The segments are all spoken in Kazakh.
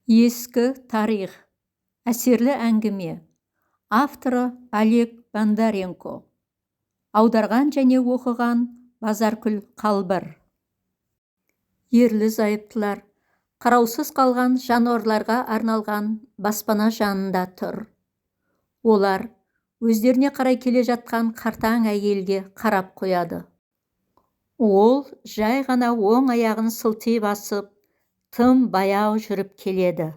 Ескі тарих. Әсерлі әңгіме. Авторы Олег Бондаренко. Аударған және оқыған Базаркүл Қалбыр. Ерлі-зайыптылар қараусыз қалған жануарларға арналған баспана жанында тұр. Олар өздеріне қарай келе жатқан қартаң әйелге қарап қояды. Ол жай ғана оң аяғын сылти басып, тым баяу жүріп келеді.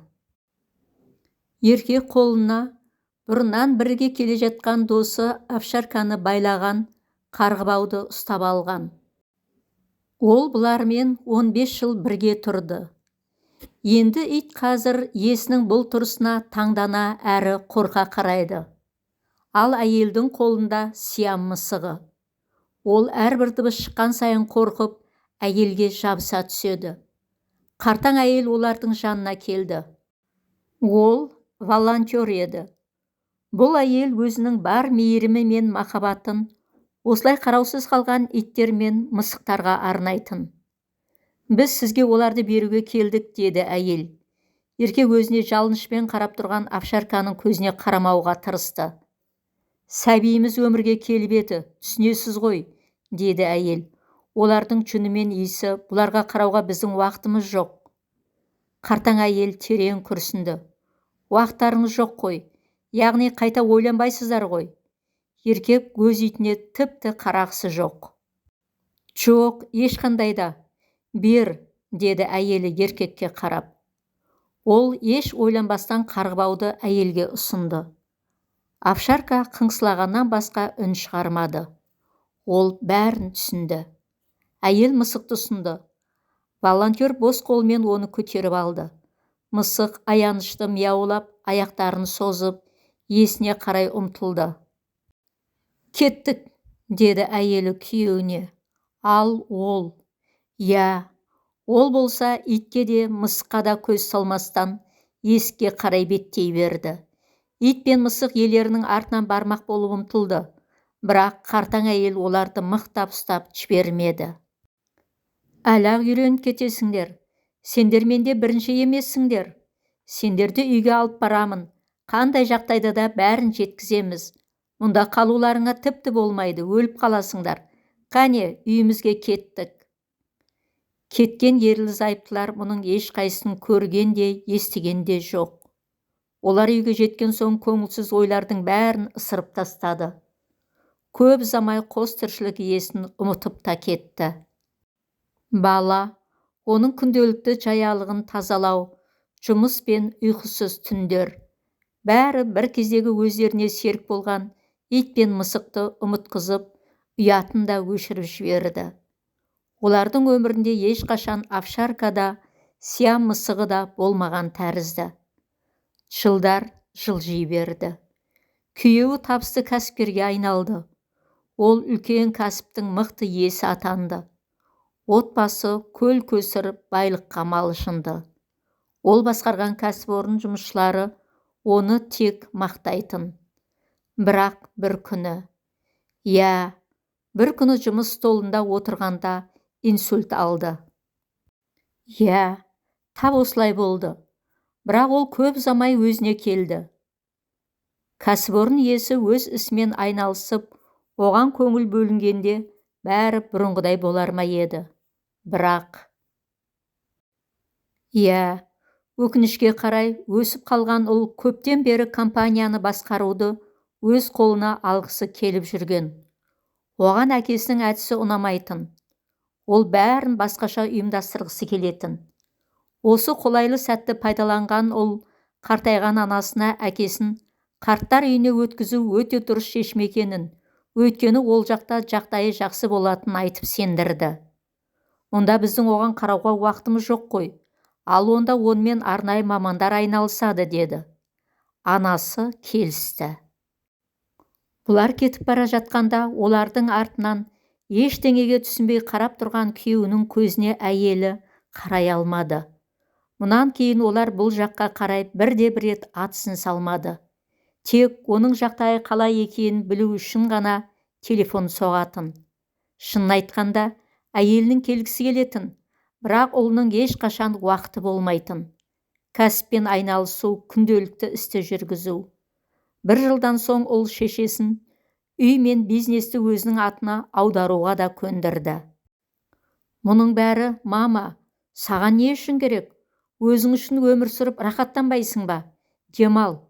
Еркек қолына бұрыннан бірге келе жатқан досы овчарканы байлаған қарғыбауды ұстап алған. Ол бұлармен 15 жыл бірге тұрды. Енді ит қазір иесінің бұл тұрысына таңдана әрі қорқа қарайды. Ал әйелдің қолында Сиам мысығы. Ол әрбір дыбыс шыққан сайын қорқып, әйелге жабыса түседі. Қартаң әйел олардың жанына келді. Ол волонтер еді. Бұл әйел өзінің бар мейірімі мен махаббатын осылай қараусыз қалған иттер мен мысықтарға арнайтын. Біз сізге оларды беруге келдік, деді әйел. Еркек өзіне жалынышпен қарап тұрған овчарканың көзіне қарамауға тырысты. Сәбиіміз өмірге келіп еді, түсінесіз ғой, деді әйел. Олардың жүні мен иісі, бұларға қарауға біздің уақытымыз жоқ. Қартаң әйел терең күрсінді. Уақыттарыңыз жоқ қой, яғни қайта ойланбайсыздар ғой. Еркек өз итіне тіпті қарағысы жоқ. Жоқ, ешқандайда. Бер, деді әйелі еркекке қарап. Ол еш ойланбастан қарғыбауды әйелге ұсынды. Овчарка қыңсылағаннан басқа үн шығармады. Ол бәрін түсінді. Әйел мысықты ұсынды. Волонтер бос қолмен оны көтеріп алды. Мысық аянышты мияулап, аяқтарын созып, иесіне қарай ұмтылды. Кеттік, деді әйелі күйеуіне. Ал ол. Ол болса итке де мысыққа да көз салмастан есікке қарай беттей берді. Ит пен мысық иелерінің артынан бармақ болып ұмтылды. Бірақ қартаң әйел оларды мықтап ұстап жібермеді. Әлі-ақ үйреніп кетесіңдер. Сендер менде бірінші емессіңдер. Сендерді үйге алып барамын. Қандай жағдайда да бәрін жеткіземіз. Мұнда қалуларыңа тіпті болмайды, өліп қаласыңдар. Қане, үйімізге кеттік. Кеткен ерлі-зайыптылар мұның ешқайсысын көрген де, естіген де жоқ. Олар үйге жеткен соң көңілсіз ойлардың бәрін ысырып тастады. Көп замай қос тіршілік иесін ұмытып та кетті. Бала, оның күнделікті жаялығын тазалау, жұмыс пен ұйқысыз түндер. Бәрі бір кездегі өздеріне серік болған ит пен мысықты ұмытқызып, ұятын да өшіріп жіберді. Олардың өмірінде ешқашан овчарка да, Сиам мысығы да болмаған тәрізді. Жылдар жылжи берді. Күйеуі табысты кәсіпкерге айналды. Ол үлкен кәсіптің мықты иесі атанды. Отбасы көл көсір байлыққа малшынды. Ол басқарған кәсіпорын жұмысшылары оны тек мақтайтын. Бірақ бір күні, жұмыс столында отырғанда инсульт алды. Тап осылай болды. Бірақ ол көп замай өзіне келді. Кәсіпорын иесі өз ісімен айналысып, оған көңіл бөлінгенде бәрі бұрынғыдай болар ма еді. Бірақ өкінішке қарай өсіп қалған ол көптен бері компанияны басқаруды өз қолына алғысы келіп жүрген. Оған әкесінің әдісі ұнамайтын. Ол бәрін басқаша ұйымдастырғысы келетін. Осы қолайлы сәтті пайдаланған ол қартайған анасына әкесін қарттар үйіне өткізу өте дұрыс шешім екенін, өйткені ол жақта жағдайы жақсы болатынын айтып сендірді. Онда біздің оған қарауға уақытымыз жоқ қой. Ал онда онымен арнайы мамандар айналысады, деді. Анасы келісті. Бұлар кетіп бара жатқанда олардың артынан ештеңеге түсінбей қарап тұрған күйеуінің көзіне әйелі қарай алмады. Мұнан кейін олар бұл жаққа қарай бірде-бір рет атысын салмады. Тек оның жағдайы қалай екенін білу үшін ғана телефон соғатын. Шынын айтқанда, әйелінің келгісі келетін, бірақ ұлының ешқашан уақыты болмайтын. кәсіппен айналысу, күнделікті істі жүргізу. Бір жылдан соң ол шешесін үй мен бизнесті өзінің атына аударуға да көндірді. Мұның бәрі: «Мама, саған не үшін керек? Өзің үшін өмір сүріп рахаттанбайсың ба? Демал».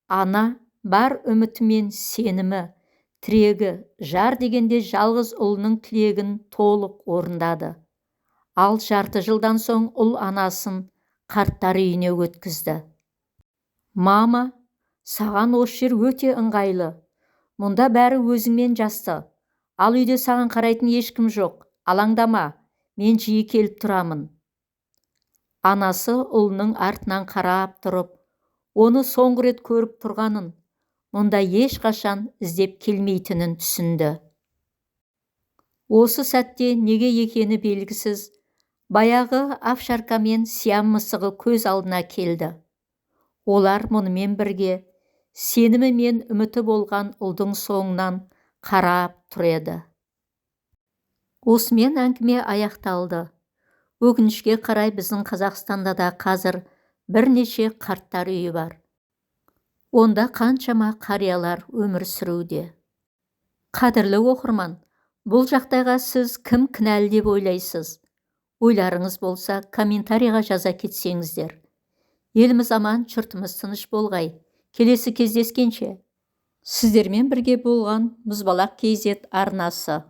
Ана бар үміті мен сенімі, тірегі, жар дегенде жалғыз ұлының тілегін толық орындады. Ал жарты жылдан соң ұл анасын қарттар үйіне өткізді. «Мама, саған осы жер өте ыңғайлы. Мұнда бәрі өзіңмен жасты. Ал үйде саған қарайтын ешкім жоқ. Алаңдама, мен жиі келіп тұрамын». Анасы ұлының артынан қарап тұрып, оны соңғы рет көріп тұрғанын, мұнда ешқашан іздеп келмейтінін түсінді. Осы сәтте неге екені белгісіз, баяғы Овчарка мен Сиам мысығы көз алдына келді. Олар мұнымен бірге сенімі мен үміті болған ұлдың соңынан қарап тұр еді. Осымен әңгіме аяқталды. Өкінішке қарай біздің Қазақстанда да қазір бірнеше қарттар үйі бар. Онда қаншама қариялар өмір сүруде. Қадірлі оқырман, бұл жағдайға сіз кім кінәлі деп ойлайсыз? Ойларыңыз болса, комментарийға жаза кетсеңіздер. Еліміз аман, жұртымыз тыныш болғай. Келесі кездескенше. Сіздермен бірге болған Мұзбалақ KZ арнасы.